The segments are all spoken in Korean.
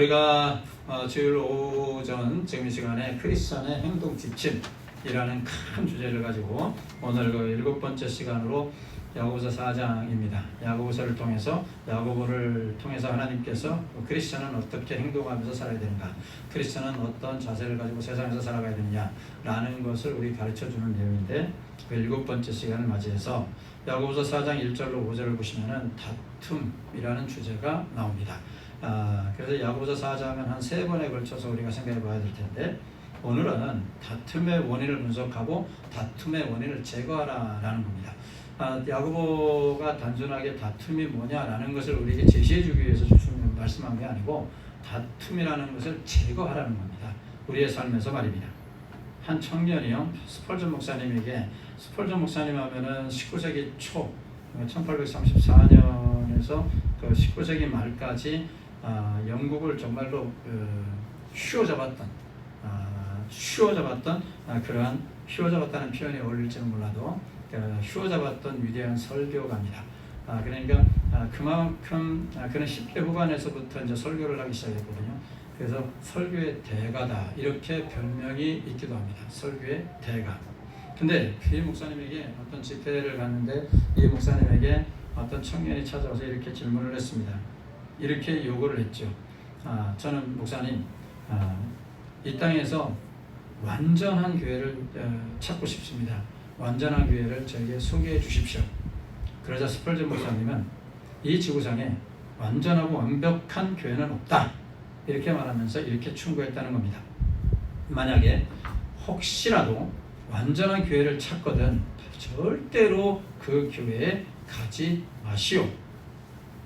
우리가 주일 오전 지금 이 시간에 크리스천의 행동 지침이라는 큰 주제를 가지고 오늘 그 7번째 시간으로 야고보서 4장입니다. 야고보서를 통해서 하나님께서 크리스천은 어떻게 행동하면서 살아야 되는가, 크리스천은 어떤 자세를 가지고 세상에서 살아가야 되느냐라는 것을 우리 가르쳐주는 내용인데, 그 7번째 시간을 맞이해서 야고보서 4장 1절로 5절을 보시면은 다툼이라는 주제가 나옵니다. 그래서 야고보서 4장은 한 3번에 걸쳐서 우리가 생각해 봐야 될 텐데, 오늘은 다툼의 원인을 분석하고 다툼의 원인을 제거하라라는 겁니다. 야고보가 단순하게 다툼이 뭐냐라는 것을 우리에게 제시해 주기 위해서 말씀한 게 아니고 다툼이라는 것을 제거하라는 겁니다. 우리의 삶에서 말입니다. 한 청년이요, 스펄전 목사님에게, 스펄전 목사님 하면은 19세기 초 1834년에서 그 19세기 말까지 영국을 정말로 휘어잡았다는 표현이 어울릴지는 몰라도 휘어잡았던 위대한 설교가입니다. 그러니까 그만큼 그는 10대 후반에서부터 이제 설교를 하기 시작했거든요. 그래서 설교의 대가다, 이렇게 별명이 있기도 합니다. 설교의 대가. 근데 이 목사님에게 어떤 집회를 갔는데, 이 목사님에게 어떤 청년이 찾아와서 이렇게 질문을 했습니다. 이렇게 요구를 했죠. 저는 목사님, 이 땅에서 완전한 교회를 찾고 싶습니다. 완전한 교회를 저에게 소개해 주십시오. 그러자 스펄전 목사님은 이 지구상에 완전하고 완벽한 교회는 없다, 이렇게 말하면서 이렇게 충고했다는 겁니다. 만약에 혹시라도 완전한 교회를 찾거든 절대로 그 교회에 가지 마시오.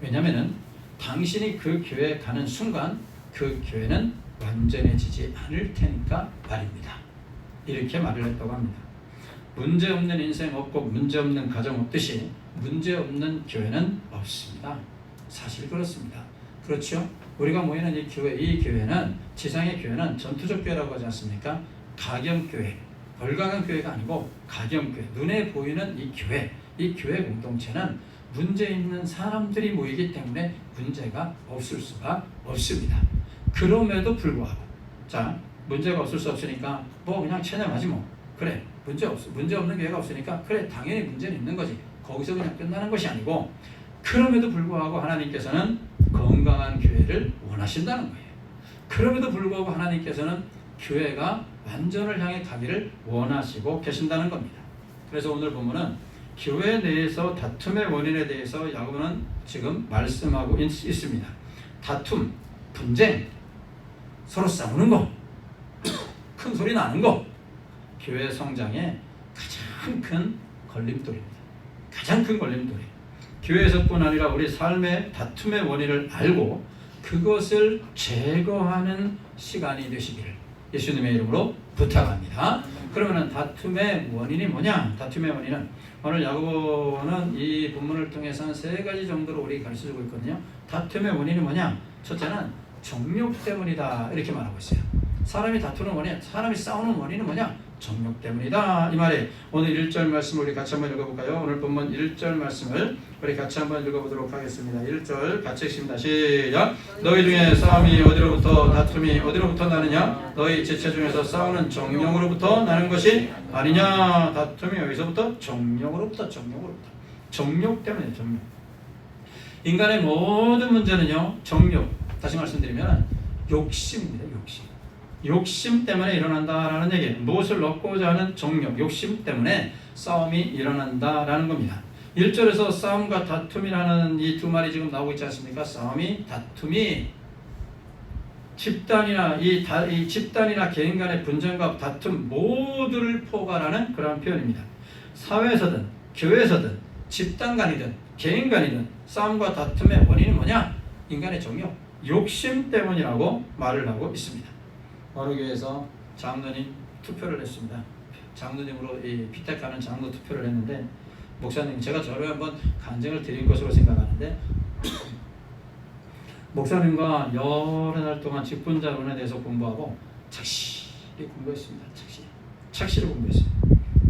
왜냐하면 당신이 그 교회에 가는 순간 그 교회는 완전해지지 않을 테니까 말입니다. 이렇게 말을 했다고 합니다. 문제없는 인생 없고 문제없는 가정 없듯이 문제없는 교회는 없습니다. 사실 그렇습니다. 그렇죠? 우리가 모이는 이 교회는, 지상의 교회는 전투적 교회라고 하지 않습니까? 가경교회, 벌강한 교회가 아니고 가경교회, 눈에 보이는 이 교회 공동체는 문제 있는 사람들이 모이기 때문에 문제가 없을 수가 없습니다. 그럼에도 불구하고, 문제가 없을 수 없으니까 그냥 체념하지 뭐. 그래, 문제 없는 교회가 없으니까 그래, 당연히 문제는 있는 거지. 거기서 그냥 끝나는 것이 아니고, 그럼에도 불구하고 하나님께서는 건강한 교회를 원하신다는 거예요. 그럼에도 불구하고 하나님께서는 교회가 완전을 향해 가기를 원하시고 계신다는 겁니다. 그래서 오늘 보면은 교회 내에서 다툼의 원인에 대해서 야고보는 지금 말씀하고 있습니다. 다툼, 분쟁, 서로 싸우는 거, 큰 소리 나는 거, 교회 성장의 가장 큰 걸림돌입니다. 가장 큰 걸림돌이. 교회에서뿐 아니라 우리 삶의 다툼의 원인을 알고 그것을 제거하는 시간이 되시기를 예수님의 이름으로 부탁합니다. 그러면 다툼의 원인이 뭐냐? 다툼의 원인은 오늘 야고보는 이 본문을 통해서는 3가지 정도로 우리 가르쳐주고 있거든요. 다툼의 원인이 뭐냐? 첫째는 정욕 때문이다, 이렇게 말하고 있어요. 사람이 다투는 원인, 사람이 싸우는 원인은 뭐냐? 정욕 때문이다, 이 말에 오늘 1절 말씀을 우리 같이 한번 읽어볼까요? 오늘 본문 1절 말씀을 우리 같이 한번 읽어보도록 하겠습니다. 1절 같이 읽습니다. 시작. 너희 중에 싸움이 어디로부터, 다툼이 어디로부터 나느냐? 너희 지체 중에서 싸우는 정욕으로부터 나는 것이 아니냐? 다툼이 여기서부터 정욕으로부터. 정욕 때문에. 정욕. 인간의 모든 문제는요, 정욕, 다시 말씀드리면 욕심입니다. 욕심 때문에 일어난다라는 얘기예요. 무엇을 얻고자 하는 정욕, 욕심 때문에 싸움이 일어난다라는 겁니다. 1절에서 싸움과 다툼이라는 이 두 말이 지금 나오고 있지 않습니까? 싸움이, 다툼이 집단이나 이 집단이나 개인 간의 분쟁과 다툼 모두를 포괄하는 그런 표현입니다. 사회에서든 교회에서든 집단 간이든 개인 간이든 싸움과 다툼의 원인이 뭐냐? 인간의 정욕, 욕심 때문이라고 말을 하고 있습니다. 어느 교회에서 장로님 투표를 했습니다. 장로님으로 피택하는 장로 투표를 했는데, 목사님, 제가 저를 한번 간증을 드린 것으로 생각하는데, 목사님과 여러 날 동안 직분자론에 대해서 공부하고 착실히 공부했습니다. 착실히 공부했습니다.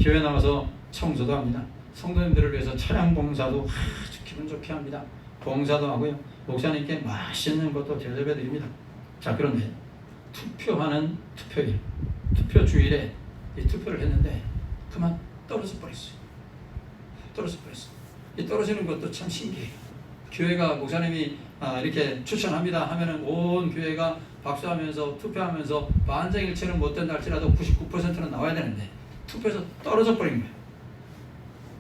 교회 나와서 청소도 합니다. 성도님들을 위해서 차량 봉사도 아주 기분 좋게 합니다. 봉사도 하고요. 목사님께 맛있는 것도 대접해 드립니다. 자, 그런데 투표하는 투표일, 투표 주일에 이 투표를 했는데 그만 떨어져 버렸어요. 떨어져 버렸어요. 이 떨어지는 것도 참 신기해요. 교회가 목사님이 이렇게 추천합니다 하면은 온 교회가 박수하면서 투표하면서 만장일치는 못 된다 할지라도 99%는 나와야 되는데 투표에서 떨어져 버린 거예요.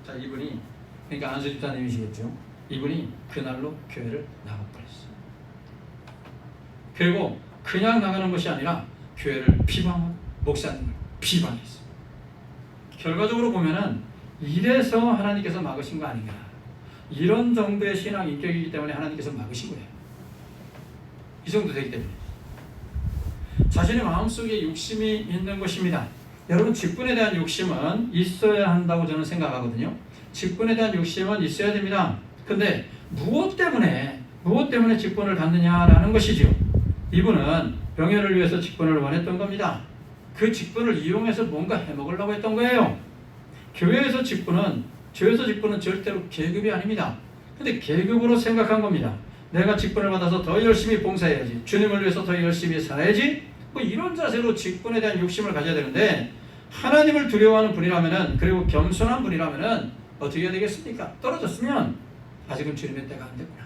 자, 이분이, 그러니까 안수 집사님이시겠죠. 이분이 그날로 교회를 나가버렸어요. 그리고 그냥 나가는 것이 아니라 교회를 비방하고 목사님을 비방했어요. 결과적으로 보면은 이래서 하나님께서 막으신 거 아닌가. 이런 정도의 신앙 인격이기 때문에 하나님께서 막으신 거예요. 이 정도 되기 때문에. 자신의 마음속에 욕심이 있는 것입니다. 여러분, 직분에 대한 욕심은 있어야 한다고 저는 생각하거든요. 직분에 대한 욕심은 있어야 됩니다. 근데 무엇 때문에 직분을 갖느냐라는 것이죠. 이분은 병회를 위해서 직분을 원했던 겁니다. 그 직분을 이용해서 뭔가 해먹으려고 했던 거예요. 교회에서 직분은 절대로 계급이 아닙니다. 근데 계급으로 생각한 겁니다. 내가 직분을 받아서 더 열심히 봉사해야지, 주님을 위해서 더 열심히 살아야지, 뭐 이런 자세로 직분에 대한 욕심을 가져야 되는데, 하나님을 두려워하는 분이라면은, 그리고 겸손한 분이라면은 어떻게 해야 되겠습니까? 떨어졌으면 아직은 주님의 때가 안 됐구나,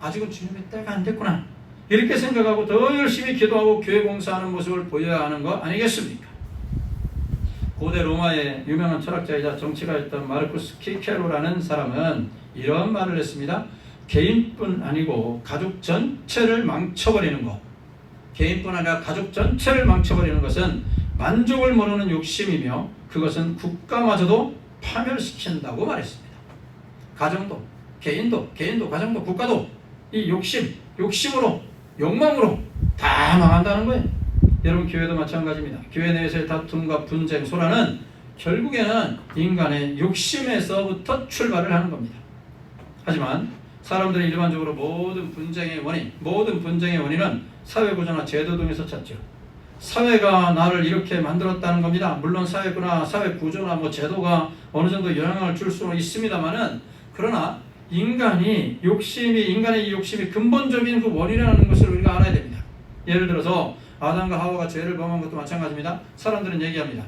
아직은 주님의 때가 안 됐구나, 이렇게 생각하고 더 열심히 기도하고 교회 봉사하는 모습을 보여야 하는 거 아니겠습니까? 고대 로마의 유명한 철학자이자 정치가였던 마르쿠스 키케로라는 사람은 이런 말을 했습니다. 개인뿐 아니고 가족 전체를 망쳐버리는 것, 개인뿐 아니라 가족 전체를 망쳐버리는 것은 만족을 모르는 욕심이며 그것은 국가마저도 파멸시킨다고 말했습니다. 가정도, 개인도, 가정도, 국가도 이 욕심으로, 욕망으로 다 망한다는 거예요. 여러분, 교회도 마찬가지입니다. 교회 내에서의 다툼과 분쟁, 소란은 결국에는 인간의 욕심에서부터 출발을 하는 겁니다. 하지만 사람들이 일반적으로 모든 분쟁의 원인은 사회구조나 제도 등에서 찾죠. 사회가 나를 이렇게 만들었다는 겁니다. 물론 사회구나 사회구조나 제도가 어느 정도 영향을 줄 수는 있습니다만은, 그러나 인간의 이 욕심이 근본적인 그 원인이라는 것을 우리가 알아야 됩니다. 예를 들어서 아담과 하와가 죄를 범한 것도 마찬가지입니다. 사람들은 얘기합니다.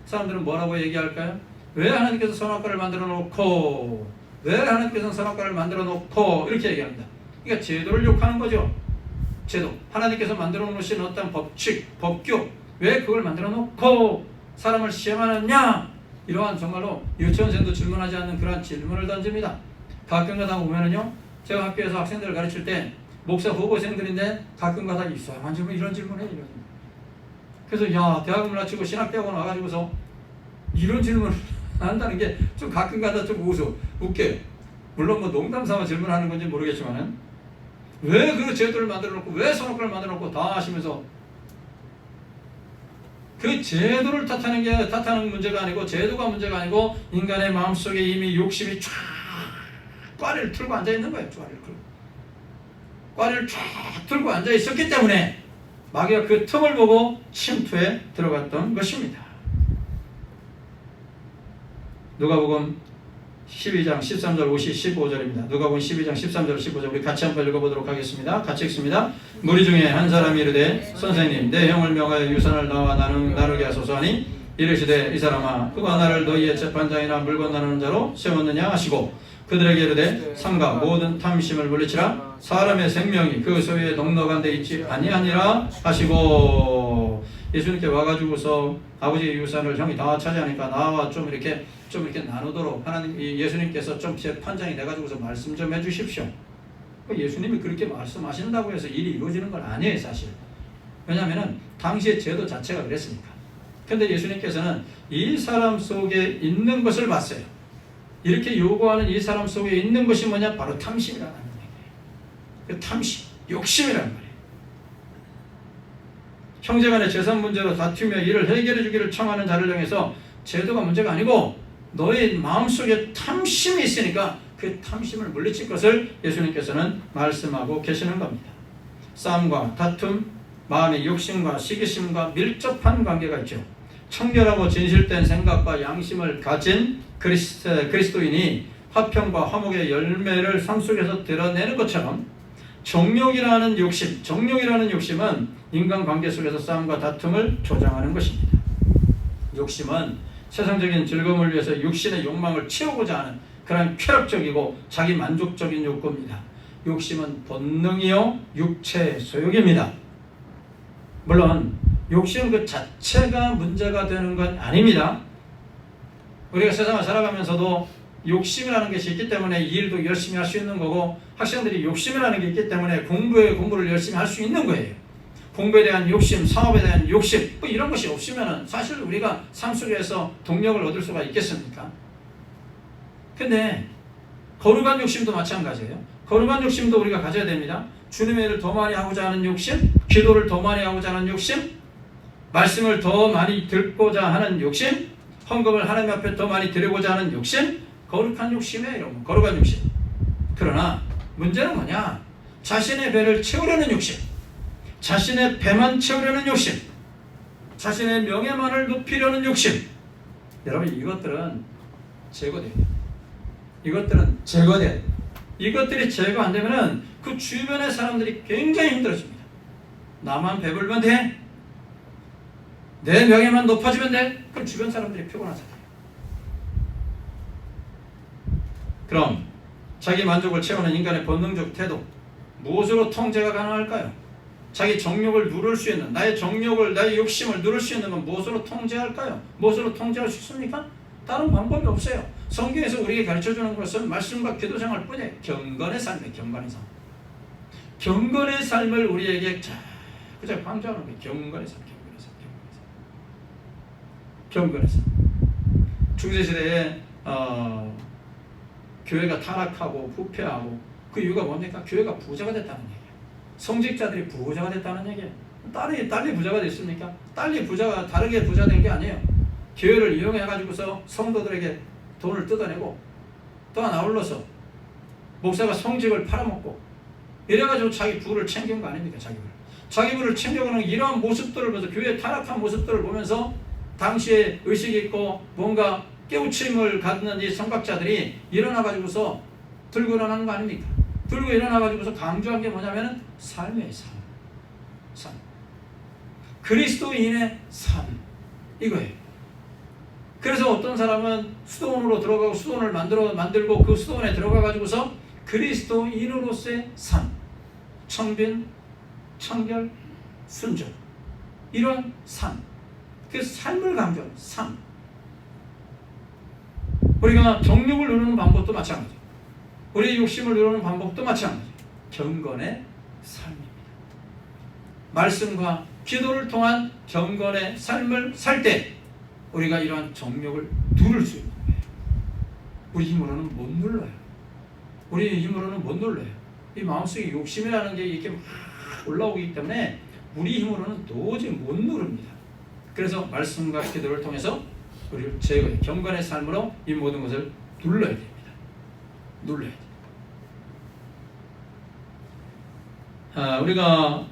사람들은 뭐라고 얘기할까요? 왜 하나님께서 선악과를 만들어 놓고, 이렇게 얘기합니다. 그러니까 제도를 욕하는 거죠. 제도, 하나님께서 만들어 놓으신 어떤 법칙, 법규, 왜 그걸 만들어 놓고 사람을 시험하느냐, 이러한 정말로 유치원생도 질문하지 않는 그러한 질문을 던집니다. 가끔가다 보면은요, 제가 학교에서 학생들을 가르칠 때 목사 후보생들인데 가끔가다 이상한 질문, 이런 질문해요. 그래서 야, 대학을 마치고 신학대학원 와가지고서 이런 질문을 한다는 게 좀 가끔가다 좀 웃겨요. 물론 농담삼아 질문하는 건지 모르겠지만은, 왜 그 제도를 만들어 놓고, 왜 선악과를 만들어 놓고 다 하시면서, 그 제도를 탓하는 문제가 아니고, 제도가 문제가 아니고, 인간의 마음속에 이미 욕심이 쫙 꽈리를 틀고 앉아 있는 거예요. 꽈리를 쫙 틀고 앉아 있었기 때문에 마귀가 그 틈을 보고 침투에 들어갔던 것입니다. 누가복음 12장 13절 15절입니다. 누가복음 12장 13절 15절 우리 같이 한번 읽어보도록 하겠습니다. 같이 읽습니다. 무리 중에 한 사람이 이르되, 선생님, 내 형을 명하여 유산을 나와 나누게 하소서 하니, 이르시되, 이 사람아, 그가 나를 너희의 재판장이나 물건 나누는 자로 세웠느냐 하시고, 그들에게 이르되, 삼가 모든 탐심을 물리치라. 사람의 생명이 그 소유에 넉넉한 데 있지 아니하니라 하시고. 예수님께 와가지고서 아버지의 유산을 형이 다 차지하니까 나와 좀 이렇게 나누도록 예수님께서 좀 재판장이 돼가지고서 말씀 좀 해주십시오. 예수님이 그렇게 말씀하신다고 해서 일이 이루어지는 건 아니에요, 사실. 왜냐하면 당시의 제도 자체가 그랬으니까. 근데 예수님께서는 이 사람 속에 있는 것을 봤어요. 이렇게 요구하는 이 사람 속에 있는 것이 뭐냐? 바로 탐심이라는 거예요. 그 탐심, 욕심이라는 말이에요. 형제간의 재산 문제로 다투며 이를 해결해 주기를 청하는 자를 향해서 제도가 문제가 아니고 너의 마음속에 탐심이 있으니까 그 탐심을 물리칠 것을 예수님께서는 말씀하고 계시는 겁니다. 싸움과 다툼, 마음의 욕심과 시기심과 밀접한 관계가 있죠. 청결하고 진실된 생각과 양심을 가진 그리스도인이 화평과 화목의 열매를 삶 속에서 드러내는 것처럼 정욕이라는 욕심은 인간관계 속에서 싸움과 다툼을 조장하는 것입니다. 욕심은 세상적인 즐거움을 위해서 육신의 욕망을 채우고자 하는 그런 쾌락적이고 자기 만족적인 욕구입니다. 욕심은 본능이요 육체의 소욕입니다. 물론 욕심 그 자체가 문제가 되는 건 아닙니다. 우리가 세상을 살아가면서도 욕심이라는 것이 있기 때문에 이 일도 열심히 할 수 있는 거고, 학생들이 욕심이라는 게 있기 때문에 공부를 열심히 할 수 있는 거예요. 공부에 대한 욕심, 사업에 대한 욕심, 뭐 이런 것이 없으면 사실 우리가 삶 속에서 동력을 얻을 수가 있겠습니까? 근데 거룩한 욕심도 마찬가지예요. 거룩한 욕심도 우리가 가져야 됩니다. 주님의 일을 더 많이 하고자 하는 욕심, 기도를 더 많이 하고자 하는 욕심, 말씀을 더 많이 듣고자 하는 욕심, 헌금을 하나님 앞에 더 많이 드리고자 하는 욕심, 거룩한 욕심이에요, 여러분. 거룩한 욕심. 그러나 문제는 뭐냐? 자신의 배를 채우려는 욕심, 자신의 배만 채우려는 욕심, 자신의 명예만을 높이려는 욕심. 여러분, 이것들은 제거돼야 돼요. 이것들은 제거돼야 돼요. 이것들이 제거 안 되면은 그 주변의 사람들이 굉장히 힘들어집니다. 나만 배불면 돼? 내 명예만 높아지면 돼? 그럼 주변 사람들이 피곤하잖아요. 그럼 자기 만족을 채우는 인간의 본능적 태도, 무엇으로 통제가 가능할까요? 자기 정욕을 누를 수 있는, 나의 정욕을, 나의 욕심을 누를 수 있는 건 무엇으로 통제할까요? 무엇으로 통제할 수 있습니까? 다른 방법이 없어요. 성경에서 우리에게 가르쳐주는 것은 말씀과 기도 생활 뿐이에요. 경건의 삶이에요. 경건의 삶. 경건의 삶을 우리에게 자꾸 강조하는 거예요. 경건의 삶, 경건의 삶, 경건의 삶. 경건의 삶. 중세시대에 교회가 타락하고 부패하고 그 이유가 뭡니까? 교회가 부자가 됐다는 얘기예요. 성직자들이 부자가 됐다는 얘기예요. 딸이 부자가 됐습니까? 딸이 부자가 다르게 부자 된 게 아니에요. 교회를 이용해가지고서 성도들에게 돈을 뜯어내고 또 하나 아울러서 목사가 성직을 팔아먹고 이래가지고 자기 부를 챙긴 거 아닙니까? 자기 부를 챙겨가는 이러한 모습들을 보면서, 교회의 타락한 모습들을 보면서 당시에 의식이 있고 뭔가 깨우침을 갖는 이 성각자들이 일어나가지고서 들고 일어나는 거 아닙니까? 들고 일어나가지고서 강조한 게 뭐냐면은 삶이에요. 삶. 그리스도인의 삶. 이거예요. 그래서 어떤 사람은 수도원으로 들어가고 수도원을 만들고 그 수도원에 들어가가지고서 그리스도인으로서의 삶. 청빈, 청결, 순종. 이런 삶. 그 삶을 강조하는 삶. 우리가 정욕을 누르는 방법도 마찬가지. 우리의 욕심을 누르는 방법도 마찬가지. 경건의 삶입니다. 말씀과 기도를 통한 경건의 삶을 살 때 우리가 이러한 정욕을 누를 수 있는 거예요. 우리 힘으로는 못 눌러요. 우리 힘으로는 못 눌러요. 이 마음속에 욕심이라는 게 이렇게 막 올라오기 때문에 우리 힘으로는 도저히 못 누릅니다. 그래서 말씀과 기도를 통해서 우리를 제거해 경건의 삶으로 이 모든 것을 눌러야 됩니다. 눌러야 돼요. 우리가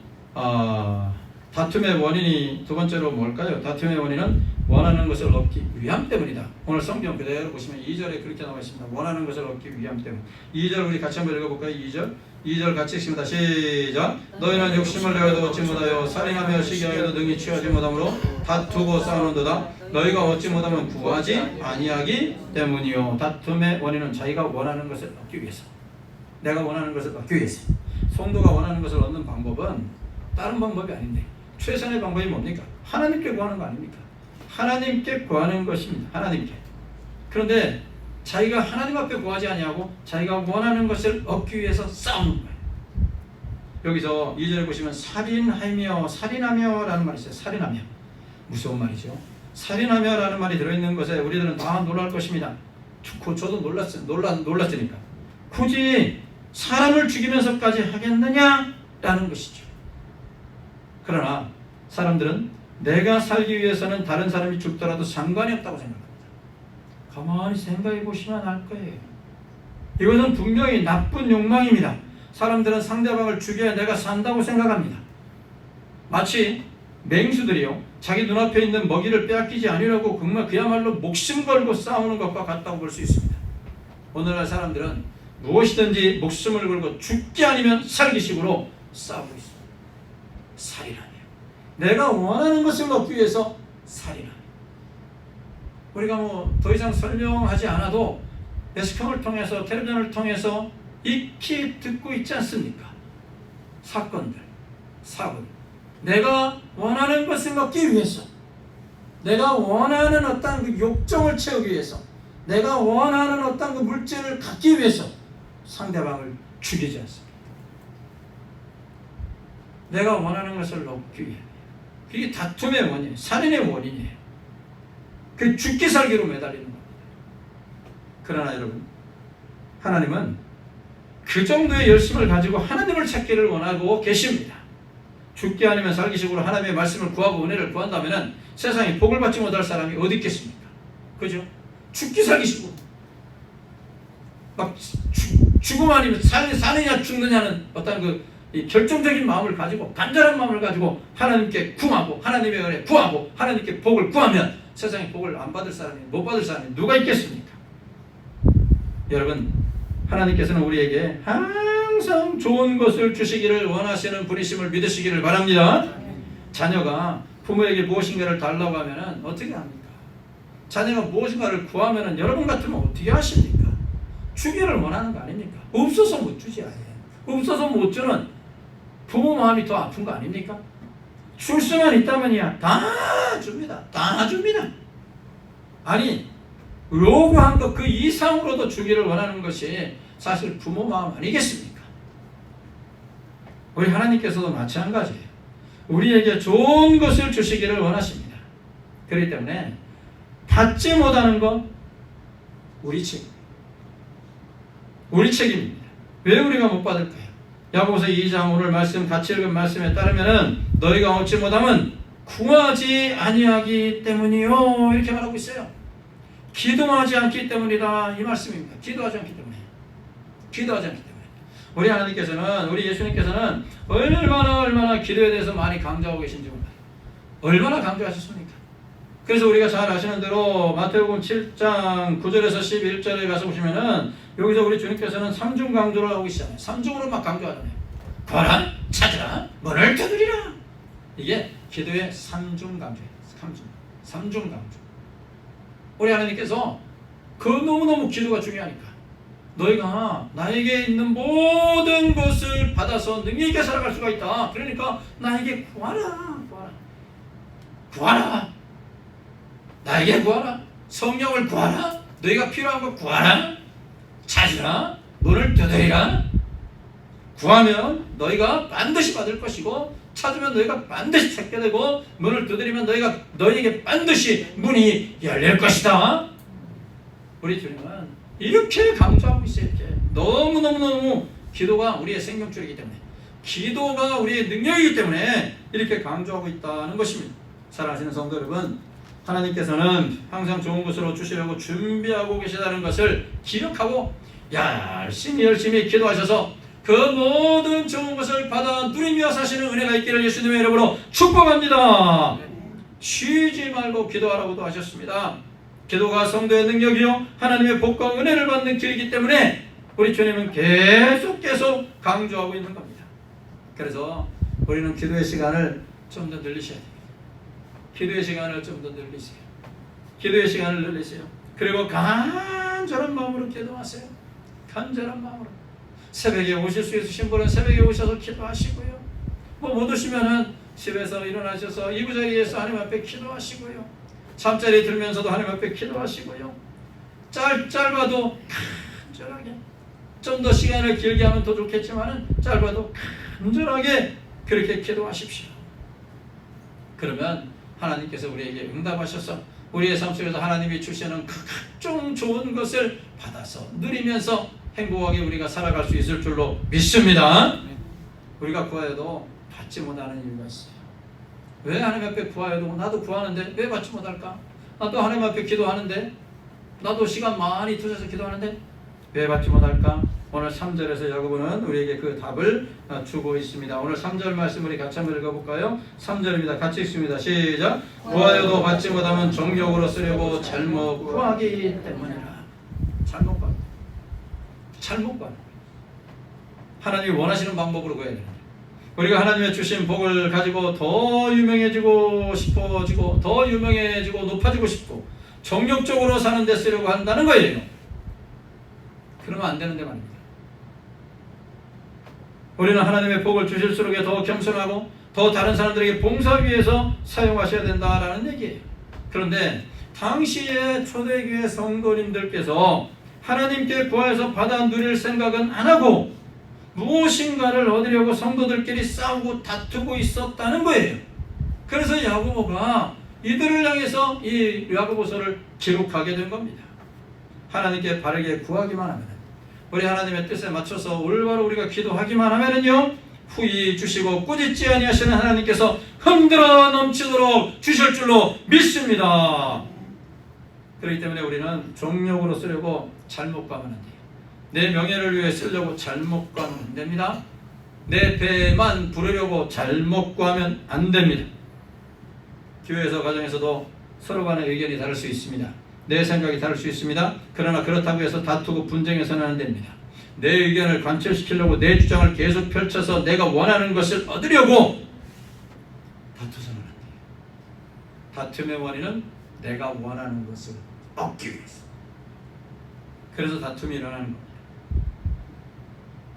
다툼의 원인이 두 번째로 뭘까요? 다툼의 원인은 원하는 것을 얻기 위함 때문이다. 오늘 성경 그대로 보시면 2절에 그렇게 나와 있습니다. 원하는 것을 얻기 위함 때문. 2절 우리 같이 한번 읽어볼까요? 2절 같이 읽습니다. 시작. 너희는 욕심을 내어도 얻지 못하여 살인하며 시기하여도 능히 취하지 못하므로 다투고 싸우는도다. 너희가 얻지 못하면 구하지 아니하기 때문이요. 다툼의 원인은 자기가 원하는 것을 얻기 위해서, 내가 원하는 것을 얻기 위해서. 성도가 원하는 것을 얻는 방법은 다른 방법이 아닌데 최선의 방법이 뭡니까? 하나님께 구하는 거 아닙니까? 하나님께 구하는 것입니다. 하나님께. 그런데 자기가 하나님 앞에 구하지 아니하고 자기가 원하는 것을 얻기 위해서 싸우는 거예요. 여기서 2절에 보시면 살인하며 라는 말이 있어요. 살인하며. 무서운 말이죠. 살인하며 라는 말이 들어있는 것에 우리들은 다 놀랄 것입니다. 저도 놀랐으니까. 굳이 사람을 죽이면서까지 하겠느냐? 라는 것이죠. 그러나 사람들은 내가 살기 위해서는 다른 사람이 죽더라도 상관이 없다고 생각합니다. 가만히 생각해 보시면 알 거예요. 이것은 분명히 나쁜 욕망입니다. 사람들은 상대방을 죽여야 내가 산다고 생각합니다. 마치 맹수들이요, 자기 눈앞에 있는 먹이를 빼앗기지 않으려고 그야말로 목숨 걸고 싸우는 것과 같다고 볼 수 있습니다. 오늘날 사람들은 무엇이든지 목숨을 걸고 죽기 아니면 살기식으로 싸우고 있어. 살이라며. 내가 원하는 것을 얻기 위해서 살이라며. 우리가 뭐 더 이상 설명하지 않아도 매스컴을 통해서 텔레비전을 통해서 익히 듣고 있지 않습니까? 사건들, 사건. 내가 원하는 것을 얻기 위해서, 내가 원하는 어떤 그 욕정을 채우기 위해서, 내가 원하는 어떤 그 물질을 갖기 위해서 상대방을 죽이지 않습니다. 내가 원하는 것을 얻기 위해. 그게 다툼의 원인이에요. 살인의 원인이에요. 그 죽기 살기로 매달리는 겁니다. 그러나 여러분, 하나님은 그 정도의 열심을 가지고 하나님을 찾기를 원하고 계십니다. 죽기 아니면 살기식으로 하나님의 말씀을 구하고 은혜를 구한다면 세상에 복을 받지 못할 사람이 어디 있겠습니까? 그죠? 죽기 살기식으로 막 죽음 아니면 사느냐 죽느냐는 어떤 그 결정적인 마음을 가지고, 간절한 마음을 가지고 하나님께 구하고 하나님의 은혜 구하고 하나님께 복을 구하면 세상에 복을 안 받을 사람이, 못 받을 사람이 누가 있겠습니까? 여러분, 하나님께서는 우리에게 항상 좋은 것을 주시기를 원하시는 분이심을 믿으시기를 바랍니다. 자녀가 부모에게 무엇인가를 달라고 하면 어떻게 합니까? 자녀가 무엇인가를 구하면 여러분 같으면 어떻게 하십니까? 주기를 원하는 거 아닙니까? 없어서 못 주지 아예. 없어서 못 주는 부모 마음이 더 아픈 거 아닙니까? 줄 수만 있다면야 다 줍니다. 다 줍니다. 아니, 요구한 것 그 이상으로도 주기를 원하는 것이 사실 부모 마음 아니겠습니까? 우리 하나님께서도 마찬가지예요. 우리에게 좋은 것을 주시기를 원하십니다. 그렇기 때문에 받지 못하는 건 우리 책임. 우리 책임입니다. 왜 우리가 못 받을까요? 야고보서 2장 오늘 말씀 같이 읽은 말씀에 따르면은 너희가 얻지 못하면 구하지 아니하기 때문이요, 이렇게 말하고 있어요. 기도하지 않기 때문이다, 이 말씀입니다. 기도하지 않기 때문에. 기도하지 않기 때문에. 우리 하나님께서는, 우리 예수님께서는 얼마나 기도에 대해서 많이 강조하고 계신지 몰라요. 얼마나 강조하셨습니까? 그래서 우리가 잘 아시는 대로 마태복음 7장 9절에서 11절에 가서 보시면은 여기서 우리 주님께서는 삼중 강조를 하고 계시잖아요. 삼중으로 막 강조하잖아요. 구하라, 찾으라, 문을 두드리라. 이게 기도의 삼중 강조예요. 삼중 강조. 우리 하나님께서 그 너무너무 기도가 중요하니까 너희가 나에게 있는 모든 것을 받아서 능히 있게 살아갈 수가 있다. 그러니까 나에게 구하라. 구하라. 나에게 구하라. 성령을 구하라. 너희가 필요한 거 구하라. 찾으라. 문을 두드리라. 구하면 너희가 반드시 받을 것이고, 찾으면 너희가 반드시 찾게 되고, 문을 두드리면 너희에게 반드시 문이 열릴 것이다. 우리 주님은 이렇게 강조하고 있어요. 이렇게 너무 기도가 우리의 생명줄이기 때문에, 기도가 우리의 능력이기 때문에 이렇게 강조하고 있다는 것입니다. 사랑하시는 성도 여러분, 하나님께서는 항상 좋은 것으로 주시려고 준비하고 계시다는 것을 기억하고 열심히 기도하셔서 그 모든 좋은 것을 받아 누리며 사시는 은혜가 있기를 예수님의 이름으로 축복합니다. 쉬지 말고 기도하라고도 하셨습니다. 기도가 성도의 능력이요 하나님의 복과 은혜를 받는 길이기 때문에 우리 주님은 계속 강조하고 있는 겁니다. 그래서 우리는 기도의 시간을 좀 더 늘리셔야 돼요. 기도의 시간을 좀 더 늘리세요. 기도의 시간을 늘리세요. 그리고 간절한 마음으로 기도하세요. 간절한 마음으로. 새벽에 오실 수 있으신 분은 새벽에 오셔서 기도하시고요. 못 오시면은 집에서 일어나셔서 이부자리에서 하나님 앞에 기도하시고요. 잠자리에 들면서도 하나님 앞에 기도하시고요. 짧아도 간절하게, 좀 더 시간을 길게 하면 더 좋겠지만은 짧아도 간절하게 그렇게 기도하십시오. 그러면 하나님께서 우리에게 응답하셔서 우리의 삶 속에서 하나님이 주시는 각종 좋은 것을 받아서 누리면서 행복하게 우리가 살아갈 수 있을 줄로 믿습니다. 우리가 구하여도 받지 못하는 이유가 있어요. 왜 하나님 앞에 구하여도, 나도 구하는데 왜 받지 못할까? 나도 하나님 앞에 기도하는데, 나도 시간 많이 투자해서 기도하는데 왜 받지 못할까? 오늘 3절에서 야고보는 우리에게 그 답을 주고 있습니다. 오늘 3절 말씀 우리 같이 한번 읽어볼까요? 3절입니다. 같이 읽습니다. 시작. 구하여도 받지 못하면 정욕으로 쓰려고 잘못 구하기 때문이라. 잘못 구하는 거예요. 하나님이 원하시는 방법으로 구해야 돼요. 우리가 하나님의 주신 복을 가지고 더 유명해지고 싶어지고 더 유명해지고 높아지고 싶고 정욕적으로 사는 데 쓰려고 한다는 거예요. 그러면 안 되는데 말입니다. 우리는 하나님의 복을 주실수록 더 겸손하고 더 다른 사람들에게 봉사하기 위해서 사용하셔야 된다라는 얘기예요. 그런데 당시의 초대교회 성도님들께서 하나님께 구하여서 받아 누릴 생각은 안 하고 무엇인가를 얻으려고 성도들끼리 싸우고 다투고 있었다는 거예요. 그래서 야고보가 이들을 향해서 이 야고보서를 기록하게 된 겁니다. 하나님께 바르게 구하기만 하면, 우리 하나님의 뜻에 맞춰서 올바로 우리가 기도하기만 하면은요, 후히 주시고 꾸짖지 아니하시는 하나님께서 흔들어 넘치도록 주실 줄로 믿습니다. 그렇기 때문에 우리는 정욕으로 쓰려고 잘못 가면 안 돼요. 내 명예를 위해 쓰려고 잘못 가면 안 됩니다. 내 배만 부르려고 잘못 구하면 안 됩니다. 교회에서 가정에서도 서로 간의 의견이 다를 수 있습니다. 내 생각이 다를 수 있습니다. 그러나 그렇다고 해서 다투고 분쟁해서는 안 됩니다. 내 의견을 관철시키려고 내 주장을 계속 펼쳐서 내가 원하는 것을 얻으려고 다투서는 안 돼요. 다툼의 원인은 내가 원하는 것을 얻기 위해서. 그래서 다툼이 일어나는 겁니다.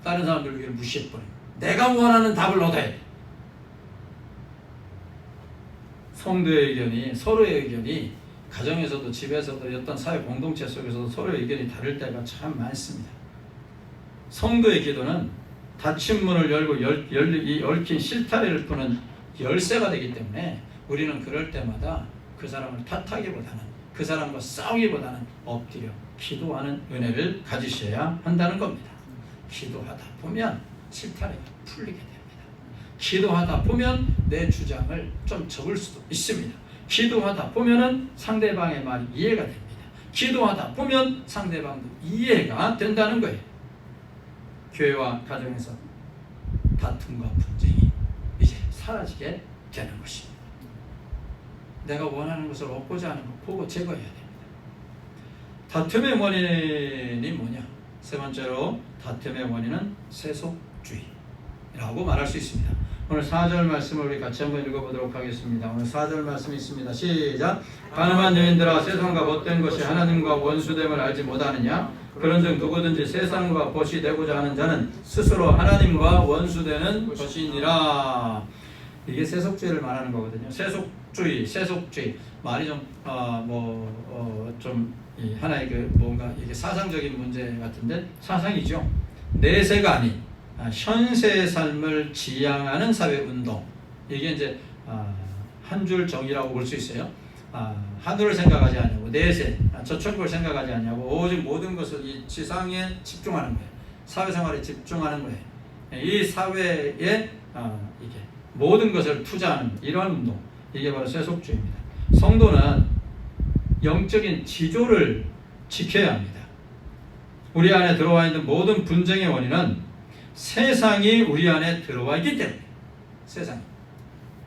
다른 사람들 의견을 무시해버려요. 내가 원하는 답을 얻어야 돼. 성도의 의견이, 서로의 의견이 가정에서도 집에서도 어떤 사회 공동체 속에서도 서로의 의견이 다를 때가 참 많습니다. 성도의 기도는 닫힌 문을 열고 이 얽힌 실타래를 푸는 열쇠가 되기 때문에 우리는 그럴 때마다 그 사람을 탓하기보다는, 그 사람과 싸우기보다는 엎드려 기도하는 은혜를 가지셔야 한다는 겁니다. 기도하다 보면 실타래가 풀리게 됩니다. 기도하다 보면 내 주장을 좀 적을 수도 있습니다. 기도하다 보면은 상대방의 말이 이해가 됩니다. 기도하다 보면 상대방도 이해가 된다는 거예요. 교회와 가정에서 다툼과 분쟁이 이제 사라지게 되는 것입니다. 내가 원하는 것을 얻고자 하는 것 보고 제거해야 됩니다. 다툼의 원인이 뭐냐? 세 번째로 다툼의 원인은 세속주의라고 말할 수 있습니다. 오늘 4절 말씀을 우리 같이 한번 읽어보도록 하겠습니다. 오늘 4절 말씀이 있습니다. 시작! 가늠한 여인들아, 세상과 벗된 것이 하나님과 원수됨을 알지 못하느냐? 그런즉 누구든지 세상과 벗이 되고자 하는 자는 스스로 하나님과 원수되는 것이니라. 이게 세속주의를 말하는 거거든요. 세속주의 말이 좀 하나의 그 뭔가 이게 사상적인 문제 같은데 사상이죠. 내세가 아닌 현세의 삶을 지향하는 사회운동. 이게 이제 한 줄 정의라고 볼 수 있어요. 하늘을 생각하지 않냐고, 내세, 저천국을 생각하지 않냐고, 오직 모든 것을 이 지상에 집중하는 거예요. 사회생활에 집중하는 거예요. 이 사회에 이게 모든 것을 투자하는 이러한 운동, 이게 바로 세속주의입니다. 성도는 영적인 지조를 지켜야 합니다. 우리 안에 들어와 있는 모든 분쟁의 원인은 세상이 우리 안에 들어와 있기 때문에,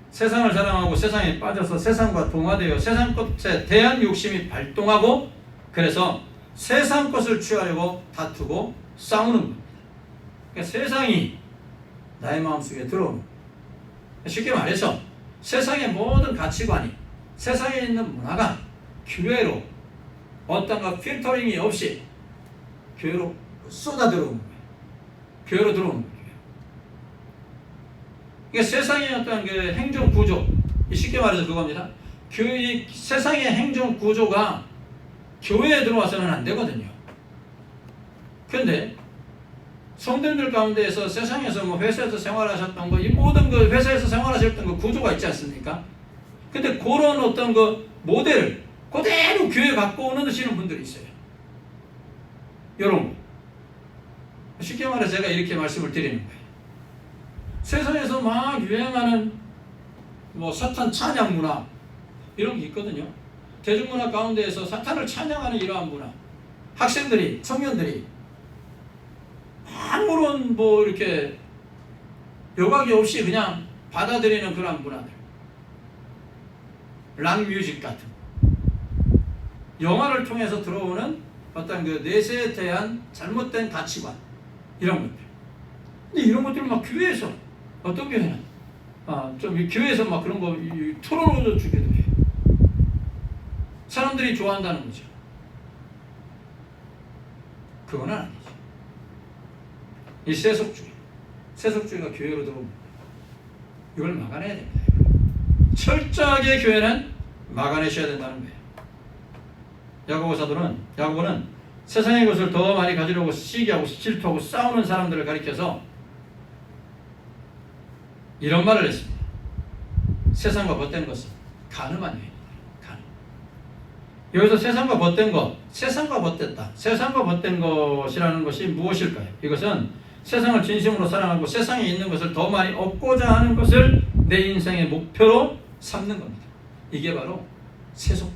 세상을 사랑하고 세상에 빠져서 세상과 동화되어 세상 것에 대한 욕심이 발동하고, 그래서 세상 것을 취하려고 다투고 싸우는 겁니다. 그러니까 세상이 나의 마음속에 들어오는 겁니다. 쉽게 말해서 세상의 모든 가치관이, 세상에 있는 문화가 교회로 어떤가 필터링이 없이 교회로 쏟아 들어오는 거예요. 교회로 들어오는 거예요. 그러니까 세상의 어떤 그 행정 구조, 쉽게 말해서 그겁니다. 세상의 행정 구조가 교회에 들어와서는 안 되거든요. 그런데 성도님들 가운데에서 세상에서 뭐 회사에서 생활하셨던 거, 이 모든 그 회사에서 생활하셨던 그 구조가 있지 않습니까? 근데 그런 어떤 그 모델을 그대로 교회에 갖고 오시는 분들이 있어요. 이런 거. 쉽게 말해서 제가 이렇게 말씀을 드리는 거예요. 세상에서 막 유행하는 뭐 사탄 찬양 문화 이런 게 있거든요. 대중문화 가운데에서 사탄을 찬양하는 이러한 문화, 학생들이, 청년들이 아무런 뭐 이렇게 여각이 없이 그냥 받아들이는 그런 문화들, 락 뮤직 같은 영화를 통해서 들어오는 어떤 그 내세에 대한 잘못된 가치관 이런 것들. 근데 이런 것들을 막 교회에서 어떤 교회는 좀 이 교회에서 막 그런 거 토론으로 주기도 해요. 사람들이 좋아한다는 거죠. 그건 아니죠. 이 세속주의가 교회로 들어옵니다. 이걸 막아내야 됩니다. 철저하게 교회는 막아내셔야 된다는 거예요. 야고보는 세상의 것을 더 많이 가지려고 시기하고 질투하고 싸우는 사람들을 가리켜서 이런 말을 했습니다. 세상과 벗된 것은 가늠한 여인이다. 가늠. 여기서 세상과 벗된 것, 세상과 벗됐다. 세상과 벗된 것이라는 것이 무엇일까요? 이것은 세상을 진심으로 사랑하고 세상에 있는 것을 더 많이 얻고자 하는 것을 내 인생의 목표로 삼는 겁니다. 이게 바로 세속주의.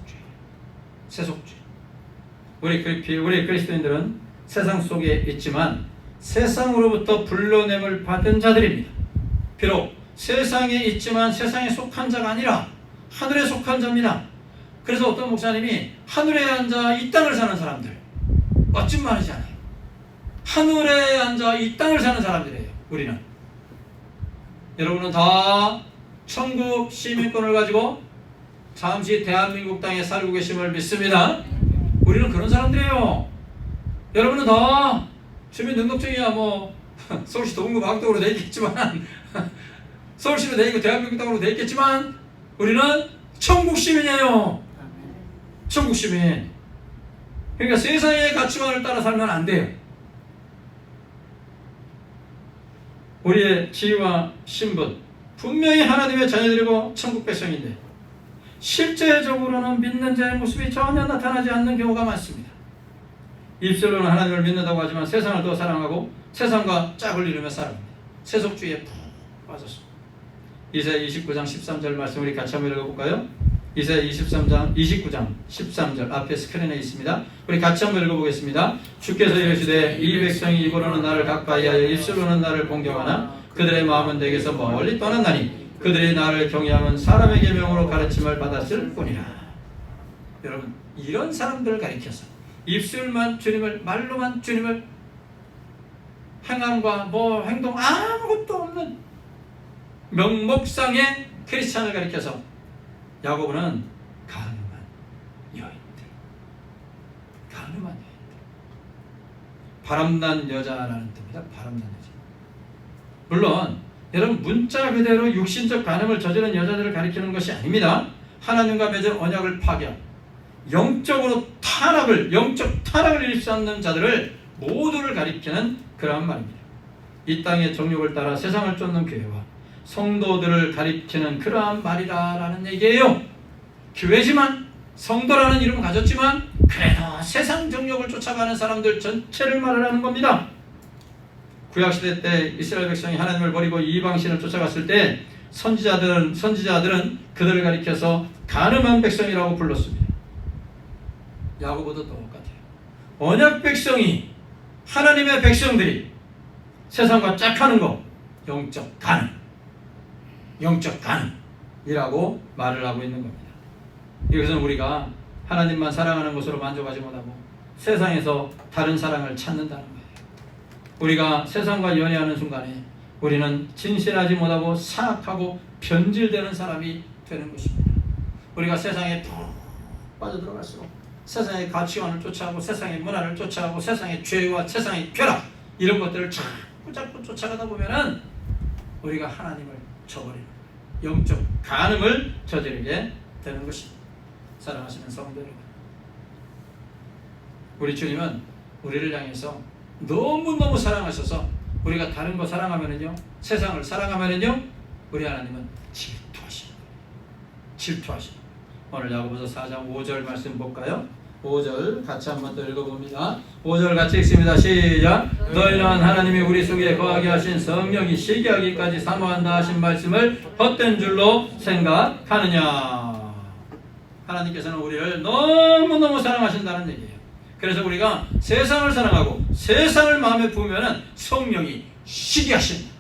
우리 그리스도인들은 세상 속에 있지만 세상으로부터 불러냄을 받은 자들입니다. 비록 세상에 있지만 세상에 속한 자가 아니라 하늘에 속한 자입니다. 그래서 어떤 목사님이 하늘에 앉아 이 땅을 사는 사람들, 멋진 말이잖아요. 하늘에 앉아 이 땅을 사는 사람들이에요. 우리는. 여러분은 다 천국 시민권을 가지고 잠시 대한민국 땅에 살고 계심을 믿습니다. 우리는 그런 사람들이에요. 여러분은 다 주민등록증이야 서울시 도봉구마학동으로 돼 있겠지만 서울시로 돼 있고 대한민국 땅으로 돼 있겠지만 우리는 천국 시민이에요. 천국 시민. 그러니까 세상의 가치관을 따라 살면 안 돼요. 우리의 지위와 신분 분명히 하나님의 자녀들이고 천국 백성인데 실제적으로는 믿는 자의 모습이 전혀 나타나지 않는 경우가 많습니다. 입술로는 하나님을 믿는다고 하지만 세상을 더 사랑하고 세상과 짝을 이루며 살아갑니다. 세속주의에 푹 빠졌습니다. 이사야 29장 13절 말씀 우리 같이 한번 읽어볼까요? 이사야 29장 13절 앞에 스크린에 있습니다. 우리 같이 한번 읽어보겠습니다. 주께서 이르시되 이 백성이 입으로는 나를 가까이하여 입술로는 나를 공경하나 그들의 마음은 내게서 멀리 떠났나니 그들이 나를 경외함은 사람의 계명으로 가르침을 받았을 뿐이라. 여러분 이런 사람들을 가리켜서 입술만 주님을 말로만 주님을 행함과 행동 아무것도 없는 명목상의 크리스찬을 가리켜서 야고보는 가늠한 여인들 바람난 여자라는 뜻입니다. 바람난 여자. 물론 여러분 문자 그대로 육신적 간음을 저지른 여자들을 가리키는 것이 아닙니다. 하나님과 맺은 언약을 파괴하고 영적 타락을 일삼는 자들을 모두를 가리키는 그러한 말입니다. 이 땅의 정욕을 따라 세상을 쫓는 교회와 성도들을 가리키는 그러한 말이다라는 얘기예요. 교회지만 성도라는 이름을 가졌지만 그래도 세상 정욕을 쫓아가는 사람들 전체를 말하는 겁니다. 구약시대 때 이스라엘 백성이 하나님을 버리고 이방신을 쫓아갔을 때 선지자들은 그들을 가리켜서 가늠한 백성이라고 불렀습니다. 야고보도 똑같아요. 언약 백성이 하나님의 백성들이 세상과 짝하는 거 영적 간음이라고 말을 하고 있는 겁니다. 이것은 우리가 하나님만 사랑하는 것으로 만족하지 못하고 세상에서 다른 사랑을 찾는다는 거예요. 우리가 세상과 연애하는 순간에 우리는 진실하지 못하고 사악하고 변질되는 사람이 되는 것입니다. 우리가 세상에 푹 빠져들어갈수록 세상의 가치관을 쫓아가고 세상의 문화를 쫓아가고 세상의 죄와 세상의 쾌락 이런 것들을 자꾸 쫓아가다 보면은 우리가 하나님을 저버리는 영적 간음을 저지르게 되는 것입니다. 사랑하시는 성도 여러분, 우리 주님은 우리를 향해서 너무너무 사랑하셔서 우리가 다른 거 사랑하면은요, 세상을 사랑하면은요, 우리 하나님은 질투하시는 오늘 야고보서 4장 5절 말씀 볼까요? 5절 같이 한번 더 읽어봅니다. 5절 같이 읽습니다. 시작. 너희는 하나님이 우리 속에 거하게 하신 성령이 시기하기까지 사모한다 하신 말씀을 헛된 줄로 생각하느냐. 하나님께서는 우리를 너무너무 사랑하신다는 얘기예요. 그래서 우리가 세상을 사랑하고 세상을 마음에 품으면 성령이 시기하신다.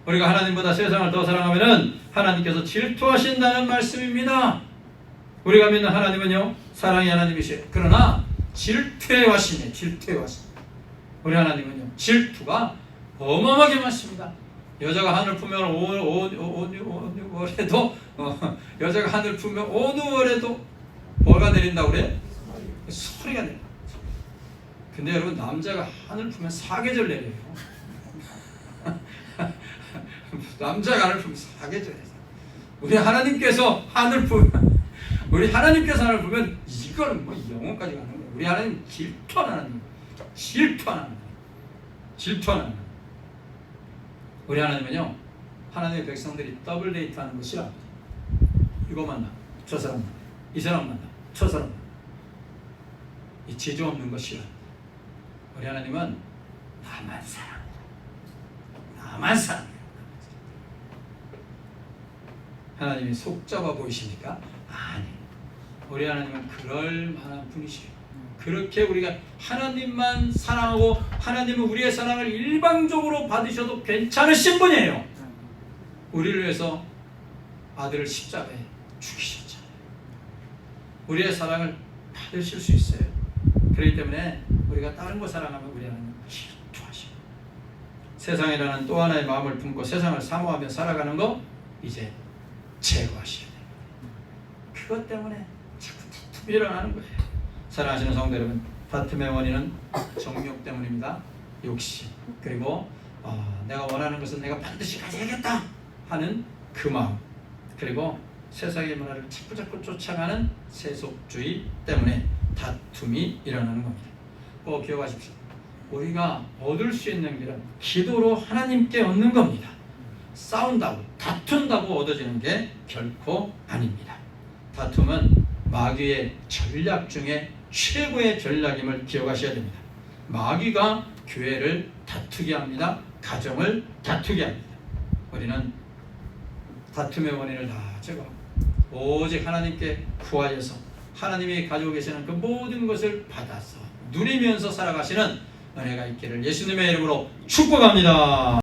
우리가 하나님보다 세상을 더 사랑하면 하나님께서 질투하신다는 말씀입니다. 우리가 믿는 하나님은요 사랑의 하나님이시에요. 그러나 질투의 화신이에요. 질투의 화신. 우리 하나님은요 질투가 어마어마하게 많습니다. 여자가 하늘 품면 어느 월에도 여자가 하늘 품면 어느 월에도 뭐가 내린다고 그래? 소리가 내려. 근데 여러분 남자가 하늘 품면 사계절 내려요. 남자가 하늘 품면 사계절 내려. 우리 하나님께서 하늘 품면 이거는 뭐 영혼까지 가는 거예요. 우리 하나님 질투하는 하나님. 질투하는 하나님. 우리 하나님은요 하나님의 백성들이 더블 데이트하는 거 싫어합니다. 이거 만나 저 사람 만나 이 사람 만나 저 사람 만나 이 지조 없는 거 싫어합니다. 우리 하나님은 나만 사랑해요. 하나님이 속 좁아 보이십니까? 아니, 우리 하나님은 그럴 만한 분이시에요. 그렇게 우리가 하나님만 사랑하고 하나님은 우리의 사랑을 일방적으로 받으셔도 괜찮으신 분이에요. 우리를 위해서 아들을 십자가에 죽이셨잖아요. 우리의 사랑을 받으실 수 있어요. 그렇기 때문에 우리가 다른 거 사랑하면 우리 하나님은 질투하시고 세상이라는 또 하나의 마음을 품고 세상을 사모하며 살아가는 거 이제 제거하셔야 돼요. 그것 때문에 자꾸 다툼이 일어나는 거예요. 사랑하시는 성도 여러분, 다툼의 원인은 정욕 때문입니다. 욕심, 그리고 내가 원하는 것은 내가 반드시 가져야겠다 하는 그 마음, 그리고 세상의 문화를 자꾸 쫓아가는 세속주의 때문에 다툼이 일어나는 겁니다. 꼭 기억하십시오. 우리가 얻을 수 있는 길은 기도로 하나님께 얻는 겁니다. 싸운다고 다툰다고 얻어지는 게 결코 아닙니다. 다툼은 마귀의 전략 중에 최고의 전략임을 기억하셔야 됩니다. 마귀가 교회를 다투게 합니다. 가정을 다투게 합니다. 우리는 다툼의 원인을 다 제거하고 오직 하나님께 구하여서 하나님이 가지고 계시는 그 모든 것을 받아서 누리면서 살아가시는 은혜가 있기를 예수님의 이름으로 축복합니다.